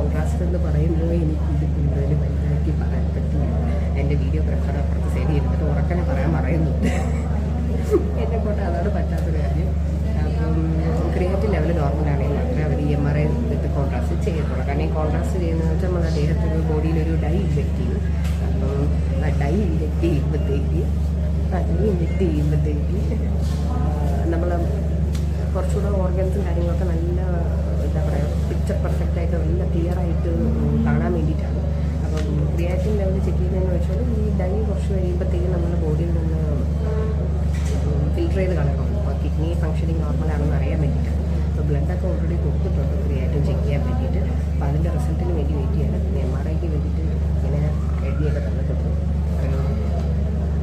Contrast എന്ന് പറയുമ്പോൾ എനിക്ക് ഇത് കൂടുതൽ വലുതാക്കി പറയാൻ പറ്റില്ല. എൻ്റെ വീഡിയോഗ്രാഫർ അപ്പുറത്ത് സൈഡ് ചെയ്തിട്ട് ഉറക്കനെ പറയാൻ പറയുന്നുണ്ട്. എന്നെ കൊണ്ട് അതാണ് പറ്റാത്തൊരു കാര്യം. അപ്പം ക്രിയേറ്റീവ് ലെവൽ നോർമലാണെങ്കിൽ മാത്രമേ അവർ MRI വിത്ത് കോൺട്രാസ്റ്റ് ചെയ്യത്തുള്ളൂ. കാരണം ഈ കോൺട്രാസ്റ്റ് ചെയ്യുന്നത് വെച്ചാൽ നമ്മുടെ ദേഹത്തൊരു ബോഡിയിലൊരു ഡൈ ഇൻജെക്റ്റ് ചെയ്യും. അപ്പം ആ ഡൈ ഇൻജെക്റ്റ് ചെയ്യുമ്പോഴത്തേക്ക് നമ്മൾ കുറച്ചുകൂടെ ഓർഗൻസും കാര്യങ്ങളൊക്കെ നല്ല എന്താ പറയുക പിക്ചർ പെർഫെക്റ്റായിട്ട് നല്ല ക്ലിയറായിട്ട് കാണാൻ വേണ്ടിയിട്ടാണ്. അപ്പം ക്രിയാറ്റിൻ ലെവൽ ചെക്ക് ചെയ്യുന്നതെന്ന് വെച്ചാൽ ഈ ഡൈ കുറച്ച് കഴിയുമ്പോഴത്തേക്കും നമ്മുടെ ബോഡിയിൽ നിന്ന് ഫിൽറ്റർ ചെയ്ത് കളയണം. അപ്പോൾ കിഡ്നി ഫങ്ഷനിങ് നോർമലാണെന്ന് അറിയാൻ വേണ്ടിയിട്ടാണ്. അപ്പോൾ ബ്ലഡൊക്കെ ഓൾറെഡി കൊടുത്തിട്ടുണ്ട് ക്രിയാറ്റിൻ ചെക്ക് ചെയ്യാൻ വേണ്ടിയിട്ട്. അപ്പോൾ അതിൻ്റെ റിസൾട്ടിന് വേണ്ടി വെയിറ്റ് ചെയ്യണം. പിന്നെ MRIക്ക് വേണ്ടിയിട്ട് ഇങ്ങനെ എഴുതിയൊക്കെ തന്നിട്ടുണ്ട്.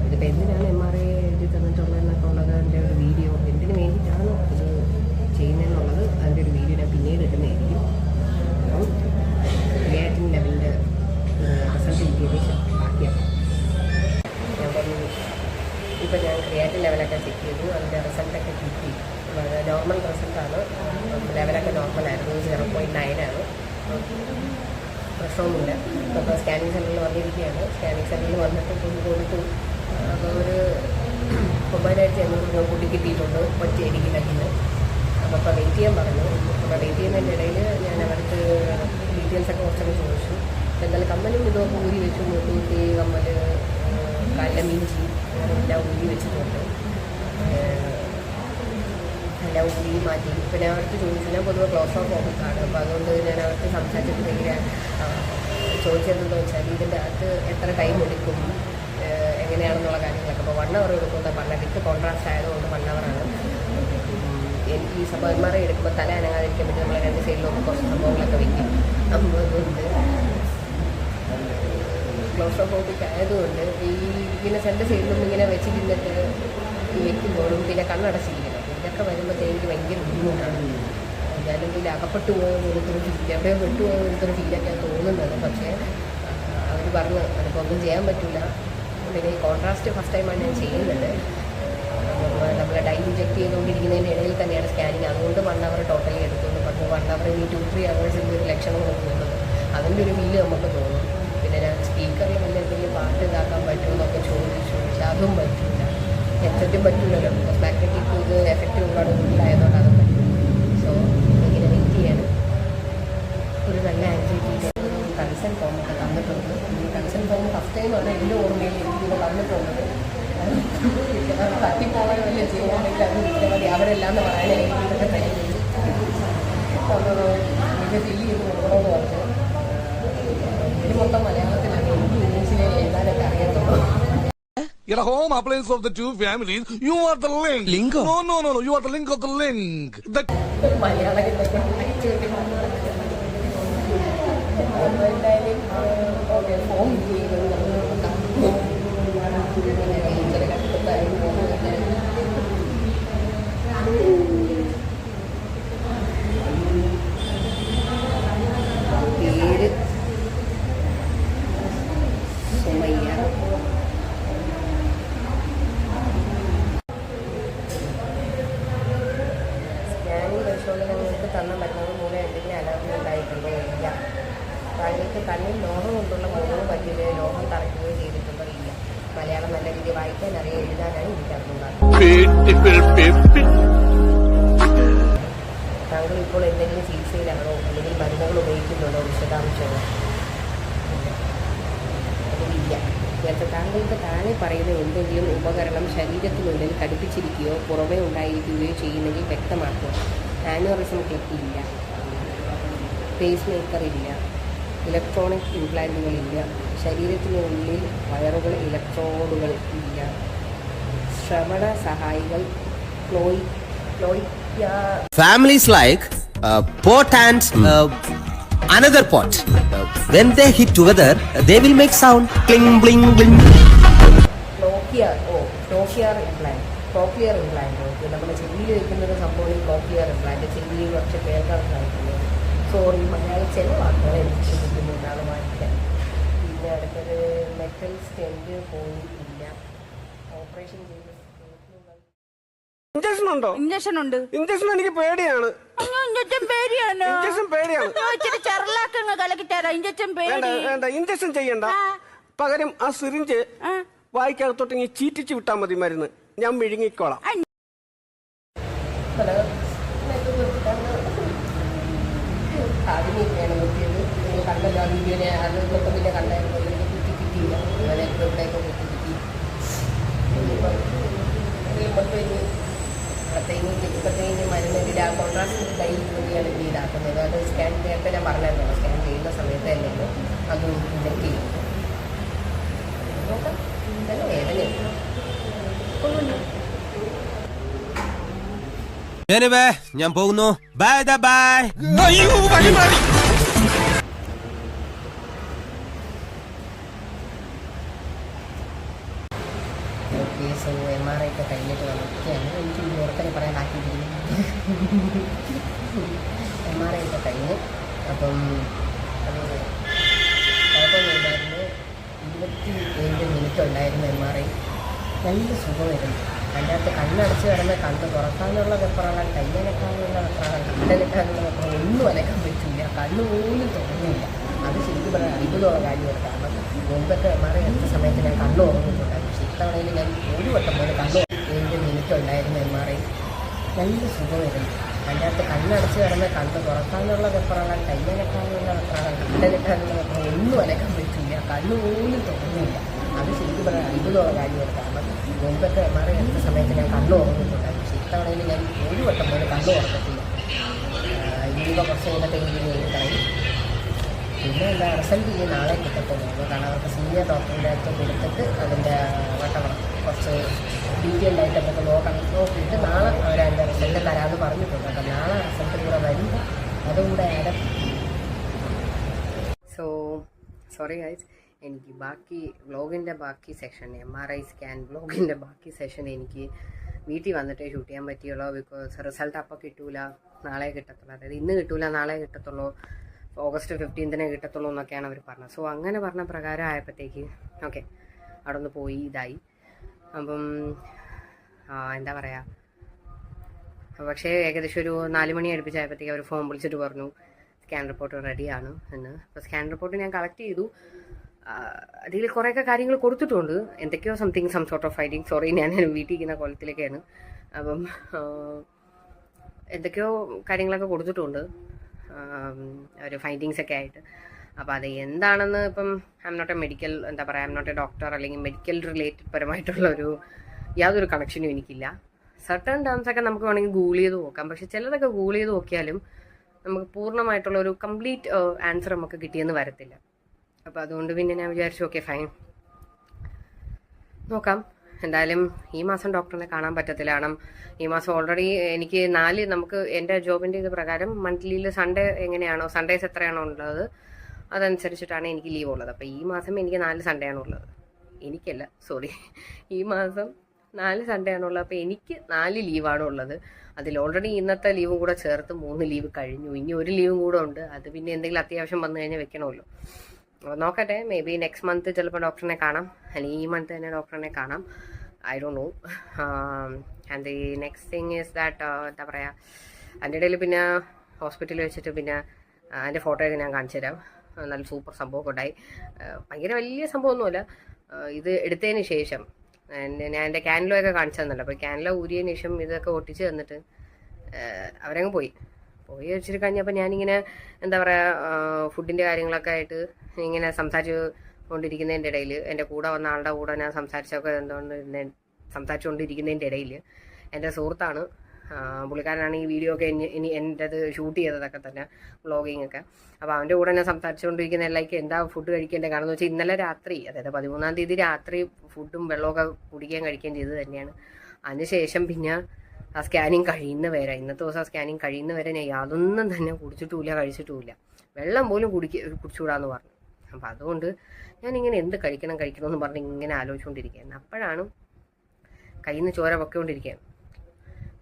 ഇതിപ്പോൾ എന്തിനാണ് MRI എഴുതി തന്നിട്ടുള്ളതെന്നൊക്കെ ഉള്ളത് അതിൻ്റെ ഒരു വീഡിയോ എന്തിനു വേണ്ടിയിട്ടാണ് ഇത് ചെയ്യുന്നതെന്നുള്ളത് അതിൻ്റെ ഒരു വീഡിയോ ഞാൻ പിന്നീട് ഇടുന്നതായിരിക്കും. അപ്പം ക്രിയാറ്റിൻ ലെവലിൻ്റെ റിസൾട്ട് കിട്ടിയതിന് ശേഷം ബാക്കിയാണ് ഞാൻ പറഞ്ഞു. ഇപ്പം ഞാൻ ക്രിയാറ്റിൻ ലെവലൊക്കെ ചെക്ക് ചെയ്തു. അതിൻ്റെ റിസൾട്ടൊക്കെ കിട്ടി. നോർമൽ റിസൾട്ടാണ്. ലെവലൊക്കെ നോർമലായിരുന്നു. 0.9 ആണ്. പ്രശ്നമൊന്നുമില്ല. അപ്പോൾ സ്കാനിങ് സെൻറ്ററിൽ വന്നിരിക്കുകയാണ്. സ്കാനിങ് സെൻറ്ററിൽ വന്നിട്ട് കൊടുത്തു. അപ്പോൾ ഒരു 9,500 കൂട്ടി കിട്ടിയിട്ടുണ്ട് ഒറ്റയടിക്ക് കയ്യിൽ. അപ്പോൾ വെയിറ്റ് ചെയ്യാൻ പറഞ്ഞു. അപ്പോൾ വെയിറ്റ് ചെയ്യുന്നതിൻ്റെ ഇടയിൽ ഞാൻ അവർക്ക് ഡീറ്റെയിൽസൊക്കെ കുറച്ചൊക്കെ ചോദിച്ചു. എന്തായാലും കമ്മലും ഇതൊക്കെ ഊരി വെച്ചു. മൂത്തൂത്തി കമ്മൽ കാലിലെ മിഞ്ചി എല്ലാം ഊരി വെച്ചിട്ടുണ്ട്. എല്ലാം ഊരി മാറ്റി. പിന്നെ അവർക്ക് ചോദിച്ചു. ഞാൻ പൊതുവെ ക്ലോസ് ഓഫ് ഓഫീസാണ്. അപ്പോൾ അതുകൊണ്ട് ഞാൻ അവർക്ക് സംസാരിച്ചിട്ട് ഭയങ്കര ചോദിച്ചതെന്ന് വെച്ചാൽ ഇതിൻ്റെ അകത്ത് എത്ര ടൈം എടുക്കും എങ്ങനെയാണെന്നുള്ള കാര്യങ്ങളൊക്കെ. അപ്പോൾ 1 hour എടുക്കുന്നത് പറഞ്ഞാൽ വിത്ത് കോൺട്രാസ്റ്റ് ആയതുകൊണ്ട് 1 hour ആണ്. എനിക്ക് ഈ MRI എടുക്കുമ്പോൾ തല അനങ്ങാതിരിക്കാൻ പറ്റും. നമ്മൾ 2 സൈഡിലൊക്കെ കുറച്ച് സംഭവങ്ങളൊക്കെ വയ്ക്കും. അപ്പോൾ അതുകൊണ്ട് ക്ലോസ്ട്രോഫോബിക് ആയതുകൊണ്ട് ഈ ഇങ്ങനെ 2 സൈഡിലൊന്നും ഇങ്ങനെ വെച്ചിരുന്നിട്ട് വെക്കുമ്പോഴും പിന്നെ കണ്ണടച്ചിരിക്കണം. ഇതൊക്കെ വരുമ്പോഴത്തേക്ക് എനിക്ക് ഭയങ്കര ബുദ്ധിമുട്ടാണ്. ഞാനും ഇതിൽ അകപ്പെട്ടു പോകുന്നൊരു ഫീൽ, എവിടെയോ വിട്ടുപോകുന്നൊരു ഫീലൊക്കെയാണ് തോന്നുന്നത്. പക്ഷേ അവർ പറഞ്ഞു അതിപ്പോൾ ഒന്നും ചെയ്യാൻ പറ്റില്ല. പിന്നെ ഈ കോൺട്രാസ്റ്റ് ഫസ്റ്റ് ടൈമാണ് ഞാൻ ചെയ്യുന്നത്. നമ്മൾ ഡൈ ഇൻജെക്ട് ചെയ്തുകൊണ്ടിരിക്കുന്നതിൻ്റെ ഇടയിൽ തന്നെയാണ് സ്കാനിങ്. അതുകൊണ്ട് 1 hour ടോട്ടലി എടുത്തുകൊണ്ട് പറഞ്ഞു. 1 hour ഇനി 2-3 hours ഒരു ലക്ഷണങ്ങൾ തോന്നുന്നത്. അതിൻ്റെ ഒരു ഫീല് നമുക്ക് തോന്നും. പിന്നെ ഞാൻ സ്പീക്കറിൽ വല്ല എന്തെങ്കിലും പാട്ട് ഇതാക്കാൻ പറ്റുമെന്നൊക്കെ ചോദിച്ചു. പക്ഷെ അതും പറ്റില്ല. ഹെഡ്സെറ്റും പറ്റില്ലല്ലോ. മാഗ്നറ്റിക് ഇത് എഫക്റ്റീവ് ഒരുപാട് കൂടുതലായതുകൊണ്ട് അതും പറ്റില്ല. സോ ഇങ്ങനെ വെയിറ്റ് ചെയ്യണം. ഒരു നല്ല ആൻസൈറ്റി കൺസെൻറ്റ് ഫോമൊക്കെ തന്നിട്ടുണ്ട്. ഈ കൺസെൻറ്റ് ഫോം ഫസ്റ്റ് ടൈമാണ് എൻ്റെ ഓർമ്മയിൽ എനിക്കിത് തന്നിട്ടുള്ളത്. തട്ടിപ്പോകാൻ വലിയ ചെയ്യാണെങ്കിൽ അത് മതി അവരെല്ലാം എന്ന് പറയാനായിട്ട് ഇതൊക്കെ കഴിഞ്ഞു ഇത് ഫില്ല് ചെയ്ത് കൊടുക്കണമെന്ന് പറഞ്ഞു. ഇത് മൊത്തം മലയാളത്തിലാണ്. എനിക്ക് ഇംഗ്ലീഷിലെ എഴുതാനൊക്കെ അറിയത്തുള്ളൂ. You're the home appliance of the two families. You are the link. Link? No. You are the link of the link. മലയാളത്തിലൊക്കെ ഫോം പേര് സുമയ്യ. സ്കാനിങ് പരിശോധനകൾക്ക് തന്ന മരുന്നുകൾ മൂലം എന്തെങ്കിലും അലർജി ഉണ്ടായിട്ടുണ്ടോ? ഇല്ല. താങ്കൾക്ക് കണ്ണിൽ ലോഹം കൊണ്ടുള്ള മുറിവ് പറ്റിയോ ലോഹം തറയ്ക്കുകയോ ചെയ്തിട്ടുണ്ടോ? ഇല്ല. മലയാളം നല്ല രീതിയിൽ വായിക്കാൻ അറിയാൻ എഴുതാനാണ് എനിക്കറിഞ്ഞുണ്ടാകും. താങ്കൾ ഇപ്പോൾ എന്തെങ്കിലും ചികിത്സയിലാണോ അല്ലെങ്കിൽ മരുന്നുകൾ ഉപയോഗിക്കുന്നുണ്ടോ? വിശദാംശങ്ങൾ അതിലില്ല. താങ്കൾക്ക് താഴെ പറയുന്ന എന്തെങ്കിലും ഉപകരണം ശരീരത്തിനുള്ളിൽ ഘടിപ്പിച്ചിരിക്കുകയോ പുറമേ ഉണ്ടായിരിക്കുകയോ ചെയ്യുന്നെങ്കിൽ വ്യക്തമാക്കുക. ആനുറിസം ക്ലിപ്പ് ഇല്ല. പേസ് മേക്കർ ഇല്ല. ഇലക്ട്രോണിക് ഇംപ്ലാന്റുകളില്ല. ശരീരത്തിനുള്ളിൽ വയറുകൾ ഇലക്ട്രോഡുകൾ ഇല്ല. ശ്രവണ സഹായികൾ Families like pot and another pot. When they hit together, they will make sound. Cling, bling, bling. Cochlear implant നമ്മുടെ ചെവിയിൽ വയ്ക്കുന്നൊരു സംഭവം. ക്ലോക്കിയർ ഇംപ്ലാന്റ് ചെവിയിൽ കുറച്ച് കേൾക്കാൻ സാധിക്കുന്നത്. സോറി, മലയാളം ചില വാക്കുകൾ എനിക്ക് ബുദ്ധിമുട്ടാണ് വായിക്കാൻ. പിന്നെ അടുത്തൊരു മെറ്റൽ സ്റ്റെൻറ്റ് പോയിട്ടില്ല. ഓപ്പറേഷൻ ചെയ്ത് ഇഞ്ചക്ഷൻ ഉണ്ടോ? ഇഞ്ചക്ഷൻ ഉണ്ട്. ഇഞ്ചക്ഷൻ എനിക്ക് പേടിയാണ്. ഇഞ്ചക്ഷൻ പേടിയാണ്. ഇഞ്ചക്ഷൻ പേടിയാണ്. ചെറുലാക്കങ്ങ് കലക്കി തരാം ഇഞ്ചക്ഷൻ വേണ്ട വേണ്ട ഇഞ്ചക്ഷൻ ചെയ്യണ്ട. പകരം ആ സിറിഞ്ച് വായിക്കകത്തോട്ട് ഇങ്ങനെ ചീറ്റിച്ച് വിട്ടാൽ മതി മരുന്ന്. ഞാൻ വിഴുങ്ങിക്കോളാം. ആദ്യമൊക്കെയാണ് നിർത്തിയത്. കണ്ടല്ലോ ആ വീഡിയോനെ, അത് മൊത്തം പിന്നെ കണ്ടായിരുന്നു. എനിക്ക് കിട്ടിയില്ല. അങ്ങനെ ഇവിടെയൊക്കെ കിട്ടി. മൊത്തം ഇനി ഇപ്പോഴത്തേക്ക് മരുന്ന് ആ കോൺട്രാസ്റ്റ് ഡൈ കൂടിയാണ് ഇത് ഇതാക്കുന്നത്. അത് സ്കാൻ നേരത്തെ ഞാൻ പറഞ്ഞിരുന്നല്ലോ, സ്കാൻ ചെയ്യുന്ന സമയത്ത് അല്ലെങ്കിൽ അത് ഇഞ്ചക്ട് ചെയ്യും. നോക്കാം, ഇതന്നെ വേദനയുണ്ട്. ഞാൻ പോകുന്നു. Bye bye. Okay, so MRI ഒക്കെ കഴിഞ്ഞിട്ട് വന്നിരിക്കുകയാണ്. എനിക്ക് ഓർത്തനെ പറയാൻ ആക്കിയിരിക്കുന്നു. MRI ഒക്കെ കഴിഞ്ഞ് അപ്പം അത് കുഴപ്പമൊന്നുമില്ലായിരുന്നു. 27 മിനിറ്റ് ഉണ്ടായിരുന്നു MRI. നല്ല സുഖമായിരുന്നു. അതിൻ്റെ അകത്ത് കണ്ണടച്ച് കിടന്ന് കണ്ണ് തുറക്കാനുള്ള വെപ്പറാണ്, കയ്യനക്കാനുള്ള വെപ്പറാണ്, കണ്ടനക്കാനുള്ള വെപ്പറാണ്. ഒന്നും അനക്കാൻ പറ്റില്ല. കണ്ണ് പോലും തുറന്നില്ല. അത് ശരിക്കും പറയാൻ അത്ഭുതമുള്ള കാര്യമാണ്. കാരണം മുമ്പൊക്കെ MRI എടുത്ത സമയത്ത് ഞാൻ കണ്ണ് ഉറങ്ങിയിട്ടുണ്ടായിരുന്നു. പക്ഷേ ഇത്തവണയിൽ ഞാൻ ഒരു വട്ടം പോലെ കണ്ണ് 7 മിനിറ്റ് ഉണ്ടായിരുന്നു MRI. നല്ല സുഖമായിരുന്നു. അതിൻ്റെ അകത്ത് കണ്ണടച്ച് കിടന്ന് കണ്ണ് തുറക്കാനുള്ള വെപ്പറാണ്, കയ്യനക്കാനുള്ള വെപ്പറാണ്, കണ്ടനക്കാനുള്ള വെപ്പറാണ്. ഒന്നും അനക്കാൻ പറ്റില്ല. കണ്ണ് പോലും തുറന്നില്ല. അത് ശരിക്കും പറയാൻ അത്ഭുതമുള്ള കാര്യമാണ്. കാരണം മുമ്പൊക്കെ MRI എടുത്ത സമയത്ത് ഞാൻ കണ്ണ് ഉറങ്ങിയിട്ടുണ്ടായിരുന്നു. പക്ഷേ ഇത്തവണയിൽ ഞാൻ ഒരു വട്ടം പോലെ കണ്ണ് ഉറക്കത്തില്ല. ഇനിയിപ്പോൾ കുറച്ച് കഴിഞ്ഞിട്ട് കളയും. പിന്നെ എന്താ റിസൾട്ട് ഈ നാളെ കിട്ടത്തുള്ളൂ. കാരണം അവർക്ക് സീനിയർ ഡോക്ടറിൻ്റെ അടുത്ത് കൊടുത്തിട്ട് അതിൻ്റെ കുറച്ച് ഡീറ്റെയിൽഡായിട്ട് എന്തൊക്കെ നോക്കിയിട്ട് നാളെ അവരതിൻ്റെ റിസൾട്ട് തരാമെന്ന് പറഞ്ഞിട്ടുണ്ട്. അപ്പം നാളെ റിസൾട്ട് കൂടെ വരുമ്പോൾ അതുകൂടെ ആഡ്. സോ സോറി ഗൈസ്, എനിക്ക് ബാക്കി വ്ളോഗിൻ്റെ ബാക്കി സെഷൻ, MRI സ്കാൻ വ്ളോഗിൻ്റെ ബാക്കി സെഷൻ എനിക്ക് വീട്ടിൽ വന്നിട്ടേ ഷൂട്ട് ചെയ്യാൻ പറ്റിയുള്ളൂ. ബിക്കോസ് റിസൾട്ട് അപ്പോൾ കിട്ടൂല, നാളെ കിട്ടത്തുള്ളൂ. അതായത് ഇന്ന് കിട്ടൂല, നാളെ കിട്ടത്തുള്ളൂ, ഓഗസ്റ്റ് 15 കിട്ടത്തുള്ളൂ എന്നൊക്കെയാണ് അവർ പറഞ്ഞത്. സോ അങ്ങനെ പറഞ്ഞ പ്രകാരം ആയപ്പോഴത്തേക്ക് ഓക്കെ അവിടെ ഒന്ന് പോയി ഇതായി. അപ്പം എന്താ പറയുക, പക്ഷേ ഏകദേശം ഒരു 4 മണി അടുപ്പിച്ചായപ്പോഴത്തേക്ക് അവർ ഫോൺ വിളിച്ചിട്ട് പറഞ്ഞു സ്കാൻ റിപ്പോർട്ട് റെഡിയാണ് എന്ന്. അപ്പോൾ സ്കാൻ റിപ്പോർട്ട് ഞാൻ കളക്ട് ചെയ്തു. അതിൽ കുറേയൊക്കെ കാര്യങ്ങൾ കൊടുത്തിട്ടുണ്ട്. എന്തൊക്കെയോ some sort of finding. Sorry, ഞാൻ വീട്ടിൽ ഇരിക്കുന്ന കോലത്തിലേക്കാണ്. അപ്പം എന്തൊക്കെയോ കാര്യങ്ങളൊക്കെ കൊടുത്തിട്ടുണ്ട് ഒരു ഫൈൻഡിങ്സൊക്കെ ആയിട്ട്. അപ്പോൾ അത് എന്താണെന്ന് ഇപ്പം I am not a medical, എന്താ പറയുക, I am not a doctor അല്ലെങ്കിൽ മെഡിക്കൽ റിലേറ്റഡ് പരമായിട്ടുള്ള യാതൊരു കണക്ഷനും എനിക്കില്ല. സർട്ടൺ ടേംസൊക്കെ നമുക്ക് വേണമെങ്കിൽ ഗൂഗിൾ ചെയ്ത് നോക്കാം. പക്ഷെ ചിലതൊക്കെ ഗൂഗിൾ ചെയ്ത് നോക്കിയാലും നമുക്ക് പൂർണ്ണമായിട്ടുള്ള ഒരു കംപ്ലീറ്റ് ആൻസർ നമുക്ക് കിട്ടിയെന്ന് വരത്തില്ല. അപ്പോൾ അതുകൊണ്ട് പിന്നെ ഞാൻ വിചാരിച്ചു ഓക്കെ ഫൈൻ നോക്കാം. എന്തായാലും ഈ മാസം ഡോക്ടറിനെ കാണാൻ പറ്റത്തില്ല. കാരണം ഈ മാസം ഓൾറെഡി എനിക്ക് 4 നമുക്ക് എൻ്റെ ജോബിൻ്റെ ഇത് പ്രകാരം മന്ത്ലിയിൽ സൺഡേ എങ്ങനെയാണോ, സൺഡേസ് എത്രയാണോ ഉള്ളത് അതനുസരിച്ചിട്ടാണ് എനിക്ക് ലീവ് ഉള്ളത്. അപ്പോൾ ഈ മാസം എനിക്ക് 4 സൺഡേ ആണുള്ളത്. എനിക്കല്ല, സോറി, ഈ മാസം 4 സൺഡേ ആണുള്ളത്. അപ്പോൾ എനിക്ക് 4 ലീവാണ് ഉള്ളത്. അതിൽ ഓൾറെഡി ഇന്നത്തെ ലീവും കൂടെ ചേർത്ത് 3 ലീവ് കഴിഞ്ഞു. ഇനി ഒരു ലീവും കൂടെ ഉണ്ട്. അത് പിന്നെ എന്തെങ്കിലും അത്യാവശ്യം വന്നു കഴിഞ്ഞാൽ വെക്കണമല്ലോ. അപ്പോൾ നോക്കട്ടെ, മേ ബി നെക്സ്റ്റ് മന്ത് ചിലപ്പോൾ ഡോക്ടറിനെ കാണാം, അല്ലെങ്കിൽ ഈ മന്ത് തന്നെ ഡോക്ടറിനെ കാണാം. I don't no. And the next thing is that എന്താ പറയുക, അതിൻ്റെ ഇടയിൽ പിന്നെ ഹോസ്പിറ്റലിൽ വെച്ചിട്ട് പിന്നെ അതിൻ്റെ ഫോട്ടോയൊക്കെ ഞാൻ കാണിച്ചു തരാം. നല്ല സൂപ്പർ സംഭവമൊക്കെ ഉണ്ടായി. ഭയങ്കര വലിയ സംഭവമൊന്നുമല്ല. ഇത് എടുത്തതിന് ശേഷം ഞാൻ എൻ്റെ ക്യാൻലോ ഒക്കെ കാണിച്ചു തന്നല്ലോ. അപ്പോൾ ക്യാൻലോ ഊരിയതിന് ശേഷം ഇതൊക്കെ ഒട്ടിച്ച് തന്നിട്ട് അവരങ്ങ് പോയി വെച്ചിട്ട് കഴിഞ്ഞപ്പോൾ ഞാനിങ്ങനെ എന്താ പറയുക ഫുഡിൻ്റെ കാര്യങ്ങളൊക്കെ ആയിട്ട് ഇങ്ങനെ സംസാരിച്ചു കൊണ്ടിരിക്കുന്നതിൻ്റെ ഇടയിൽ എൻ്റെ കൂടെ വന്ന ആളുടെ കൂടെ ഞാൻ സംസാരിച്ചുകൊണ്ടിരിക്കുന്നതിൻ്റെ ഇടയിൽ എൻ്റെ സുഹൃത്താണ്, പുള്ളിക്കാരനാണ് ഈ വീഡിയോ ഒക്കെ ഇനി എൻ്റെ അത് ഷൂട്ട് ചെയ്തതൊക്കെ തന്നെ വ്ളോഗിങ് ഒക്കെ. അപ്പോൾ അവൻ്റെ കൂടെ ഞാൻ സംസാരിച്ചുകൊണ്ടിരിക്കുന്ന എല്ലാവർക്കും എന്താ ഫുഡ് കഴിക്കേണ്ടത്. കാരണം എന്ന് വെച്ചാൽ ഇന്നലെ രാത്രി, അതായത് 13-ാം തീയതി രാത്രി ഫുഡും വെള്ളമൊക്കെ കുടിക്കുകയും കഴിക്കുകയും ചെയ്തത് തന്നെയാണ്. അതിനുശേഷം പിന്നെ ആ സ്കാനിങ് കഴിയുന്നവരെ, ഇന്നത്തെ ദിവസം സ്കാനിങ് കഴിയുന്നവരെ ഞാൻ യാതൊന്നും തന്നെ കുടിച്ചിട്ടുമില്ല, കഴിച്ചിട്ടുമില്ല. വെള്ളം പോലും കുടിച്ചുകൂടാന്ന് പറഞ്ഞു. അപ്പം അതുകൊണ്ട് ഞാനിങ്ങനെ എന്ത് കഴിക്കണം എന്ന് പറഞ്ഞ് ഇങ്ങനെ ആലോചിച്ചുകൊണ്ടിരിക്കുകയാണ്. അപ്പോഴാണ് കയ്യിൽ നിന്ന് ചോര പൊക്കിക്കൊണ്ടിരിക്കുകയാണ്.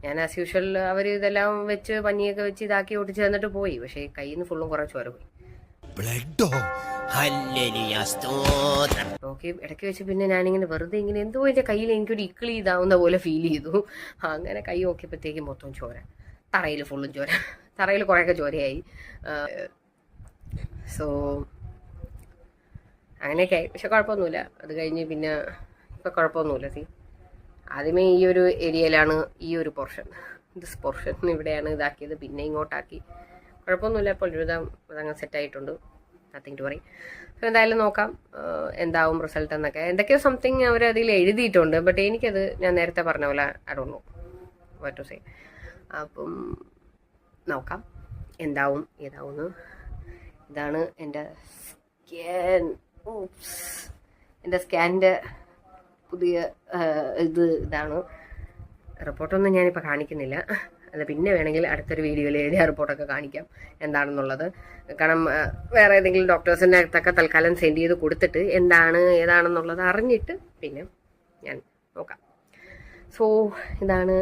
ഞാൻ ആസ് യൂഷ്വൽ അവർ ഇതെല്ലാം വെച്ച് പനിയൊക്കെ വെച്ച് ഇതാക്കി ഒട്ടിച്ച് തന്നിട്ട് പോയി. പക്ഷേ കയ്യിൽ നിന്ന് ഫുള്ളും കുറേ ചോര പോയി. ഓക്കെ, ഇടയ്ക്ക് വെച്ച് പിന്നെ ഞാനിങ്ങനെ വെറുതെ ഇങ്ങനെ എന്തോ എൻ്റെ കയ്യിൽ എനിക്കൊരു ഇക്കിളി ഇതാവുന്ന പോലെ ഫീൽ ചെയ്തു. അങ്ങനെ കൈ നോക്കിയപ്പോഴത്തേക്കും മൊത്തം ചോര, തറയിൽ ഫുള്ളും ചോര, തറയിൽ കുറേയൊക്കെ ചോരയായി. സോ അങ്ങനെയൊക്കെ ആയി. പക്ഷെ കുഴപ്പമൊന്നുമില്ല. അത് കഴിഞ്ഞ് പിന്നെ ഇപ്പം കുഴപ്പമൊന്നുമില്ല. ആദ്യമേ ഈ ഒരു ഏരിയയിലാണ് ഈ ഒരു പോർഷൻ, ദിസ് പോർഷൻ ഇവിടെയാണ് ഇതാക്കിയത്, പിന്നെ ഇങ്ങോട്ടാക്കി. കുഴപ്പമൊന്നുമില്ല. ഇപ്പോൾ ഒരുവിധം അതങ്ങ് സെറ്റായിട്ടുണ്ട്. Nothing to worry. സോ എന്തായാലും നോക്കാം എന്താവും റിസൾട്ട് എന്നൊക്കെ. എന്തൊക്കെയോ സംതിങ് അവർ അതിൽ എഴുതിയിട്ടുണ്ട്. ബട്ട് എനിക്കത് ഞാൻ നേരത്തെ പറഞ്ഞ പോലെ I don't know what to say. അപ്പം നോക്കാം എന്താവും ഏതാവുമെന്ന്. ഇതാണ് എൻ്റെ സ്കാൻ. എൻ്റെ സ്കാനിൻ്റെ പുതിയ ഇതാണ്. റിപ്പോർട്ടൊന്നും ഞാനിപ്പോൾ കാണിക്കുന്നില്ല. അത് പിന്നെ വേണമെങ്കിൽ അടുത്തൊരു വീഡിയോയിൽ എഴുതിയ റിപ്പോർട്ടൊക്കെ കാണിക്കാം എന്താണെന്നുള്ളത്. കാരണം വേറെ ഏതെങ്കിലും ഡോക്ടേഴ്സിൻ്റെ അടുത്തൊക്കെ തൽക്കാലം സെൻഡ് ചെയ്ത് കൊടുത്തിട്ട് എന്താണ് ഏതാണെന്നുള്ളത് അറിഞ്ഞിട്ട് പിന്നെ ഞാൻ നോക്കാം. സോ ഇന്നാണ്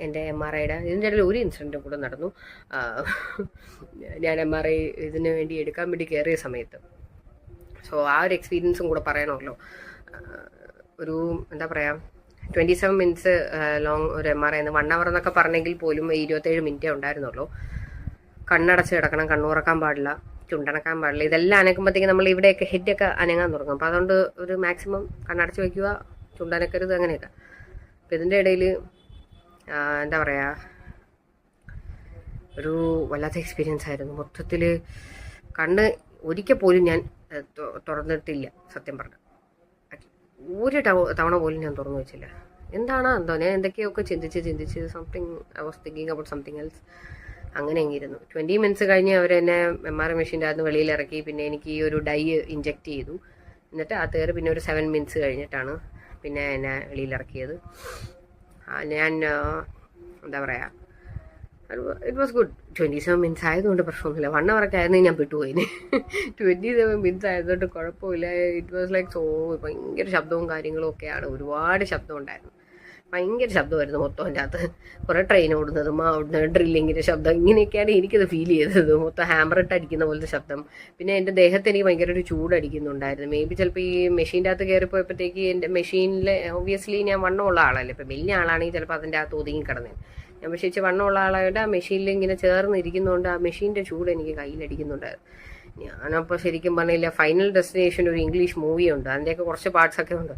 എൻ്റെ MRIയുടെ. ഇതിൻ്റെ ഇടയിൽ ഒരു ഇൻസിഡൻറ്റും കൂടെ നടന്നു. ഞാൻ MRI ഇതിന് വേണ്ടി എടുക്കാൻ വേണ്ടി കയറിയ സമയത്ത്. സോ ആ ഒരു എക്സ്പീരിയൻസും കൂടെ പറയണമല്ലോ. ഒരു എന്താ പറയുക 27 മിനിറ്റ്സ് ലോങ് ഒരു MRI 1 hour എന്നൊക്കെ പറഞ്ഞെങ്കിൽ പോലും 27 മിനിറ്റേ ഉണ്ടായിരുന്നുള്ളൂ. കണ്ണടച്ച് കിടക്കണം, കണ്ണുറക്കാൻ പാടില്ല, ചുണ്ടനക്കാൻ പാടില്ല. ഇതെല്ലാം അനക്കുമ്പോഴത്തേക്ക് നമ്മൾ ഇവിടെയൊക്കെ ഹെഡൊക്കെ അനങ്ങാൻ തുടങ്ങും. അപ്പോൾ അതുകൊണ്ട് ഒരു മാക്സിമം കണ്ണടച്ച് വയ്ക്കുക, ചുണ്ടനക്കരുത്, അങ്ങനെയൊക്കെ. അപ്പം ഇതിൻ്റെ ഇടയിൽ എന്താ പറയുക ഒരു വല്ലാത്ത എക്സ്പീരിയൻസ് ആയിരുന്നു. മൊത്തത്തിൽ കണ്ണ് ഒരിക്കൽ പോലും ഞാൻ തുറന്നിട്ടില്ല. സത്യം പറഞ്ഞാൽ ഒരു തവണ പോലും ഞാൻ തുറന്നു വെച്ചില്ല. എന്താണോ എന്തോ ഞാൻ എന്തൊക്കെയൊക്കെ ചിന്തിച്ച് something I was thinking about something else. അങ്ങനെ എങ്ങിയിരുന്നു. 20 മിനിറ്റ്സ് കഴിഞ്ഞ് അവർ എന്നെ MRI മെഷീൻ്റെ അകത്ത് വെളിയിലിറക്കി. പിന്നെ എനിക്ക് ഈ ഒരു ഡൈ ഇഞ്ചെക്ട് ചെയ്തു. എന്നിട്ട് ആ കയറി പിന്നെ ഒരു 7 മിനിറ്റ്സ് കഴിഞ്ഞിട്ടാണ് പിന്നെ എന്നെ വെളിയിലിറക്കിയത്. ഞാൻ എന്താ പറയുക ഇറ്റ് വാസ് ഗുഡ്. 27 മിനിറ്റ്സ് ആയതുകൊണ്ട് പ്രശ്നമൊന്നുമില്ല. 1 hour ആയിരുന്നെങ്കിൽ ഞാൻ വിട്ടുപോയിന്. 27 മിനിറ്റ്സ് ആയതുകൊണ്ട് കുഴപ്പമില്ല. ഇറ്റ് വാസ് ലൈക്ക് സോ ഭയങ്കര ശബ്ദവും കാര്യങ്ങളും ഒക്കെയാണ്. ഒരുപാട് ശബ്ദം ഉണ്ടായിരുന്നു. ഭയങ്കര ശബ്ദമായിരുന്നു മൊത്തം അതിൻ്റെ അകത്ത്. കുറേ ട്രെയിൻ ഓടുന്നതും അവിടുന്ന് ഡ്രില്ലിങ്ങിൻ്റെ ശബ്ദം, ഇങ്ങനെയൊക്കെയാണ് എനിക്കത് ഫീൽ ചെയ്തത്. മൊത്തം ഹാമറിട്ട് അടിക്കുന്ന പോലത്തെ ശബ്ദം. പിന്നെ എൻ്റെ ദേഹത്ത് എനിക്ക് ഭയങ്കര ഒരു ചൂടടിക്കുന്നുണ്ടായിരുന്നു. മേ ബി ചിലപ്പോൾ ഈ മെഷീൻ്റെ അകത്ത് കയറിപ്പോയപ്പോഴത്തേക്ക് എൻ്റെ മെഷീനിൽ ഒബ്വിയസ്ലി ഞാൻ വണ്ണമുള്ള ആളല്ലേ. ഇപ്പം വലിയ ആളാണെങ്കിൽ ചിലപ്പോൾ അതിൻ്റെ അകത്ത് ഒതുങ്ങി കിടന്നേനെ. ഞാൻ പക്ഷേ ഇച്ചിരി വണ്ണമുള്ള ആളായിട്ട് ആ മെഷീനിൽ ഇങ്ങനെ ചേർന്നിരിക്കുന്നതുകൊണ്ട് ആ മെഷീൻ്റെ ചൂട് എനിക്ക് കയ്യിലടിക്കുന്നുണ്ടായിരുന്നു. ഞാനപ്പോൾ ശരിക്കും പറഞ്ഞില്ല, ഫൈനൽ ഡെസ്റ്റിനേഷൻ ഒരു ഇംഗ്ലീഷ് മൂവിയുണ്ട്, അതിൻ്റെയൊക്കെ കുറച്ച് പാർട്സൊക്കെ ഉണ്ട്.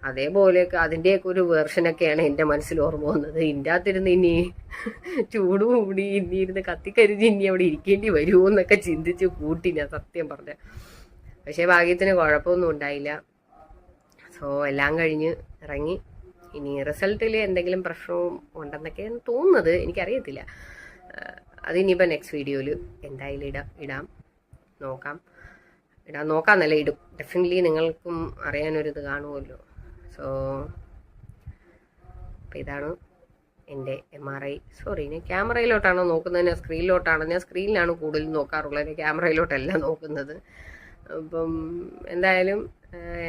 അതേപോലെയൊക്കെ അതിൻ്റെയൊക്കെ ഒരു വേർഷനൊക്കെയാണ് എൻ്റെ മനസ്സിൽ ഓർമ്മ വന്നത്. ഇതിൻ്റെ അകത്തിരുന്ന് ഇനി ചൂട് കൂടി ഇനി ഇരുന്ന് കത്തിക്കരിഞ്ഞ് ഇനി അവിടെ ഇരിക്കേണ്ടി വരുമോ എന്നൊക്കെ ചിന്തിച്ച് കൂട്ടി ഞാൻ സത്യം പറഞ്ഞ. പക്ഷേ ഭാഗ്യത്തിന് കുഴപ്പമൊന്നും ഉണ്ടായില്ല. സോ എല്ലാം കഴിഞ്ഞ് ഇറങ്ങി. ഇനി റിസൾട്ടിൽ എന്തെങ്കിലും പ്രശ്നവും ഉണ്ടെന്നൊക്കെയാണ് തോന്നുന്നത്, എനിക്കറിയത്തില്ല. അതിനിപ്പോൾ നെക്സ്റ്റ് വീഡിയോയിൽ എന്തായാലും ഇടാം. നോക്കാമെന്നല്ല, ഇടും. ഡെഫിനറ്റ്ലി നിങ്ങൾക്കും അറിയാനൊരിത് കാണുമല്ലോ. സോ അപ്പോൾ ഇതാണ് എൻ്റെ MRI. സോറി, ഞാൻ ക്യാമറയിലോട്ടാണോ നോക്കുന്നത്, ഞാൻ സ്ക്രീനിലോട്ടാണോ? ഞാൻ സ്ക്രീനിലാണ് കൂടുതലും നോക്കാറുള്ളത്, ക്യാമറയിലോട്ടല്ല നോക്കുന്നത്. അപ്പം എന്തായാലും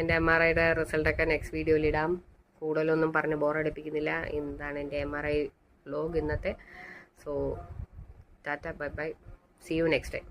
എൻ്റെ MRIയുടെ റിസൾട്ടൊക്കെ നെക്സ്റ്റ് വീഡിയോയിൽ ഇടാം. കൂടുതലൊന്നും പറഞ്ഞ് ബോറടിപ്പിക്കുന്നില്ല. എന്താണ് എൻ്റെ MRI വ്ലോഗ് ഇന്നത്തെ. So tata, bye bye, see you next time.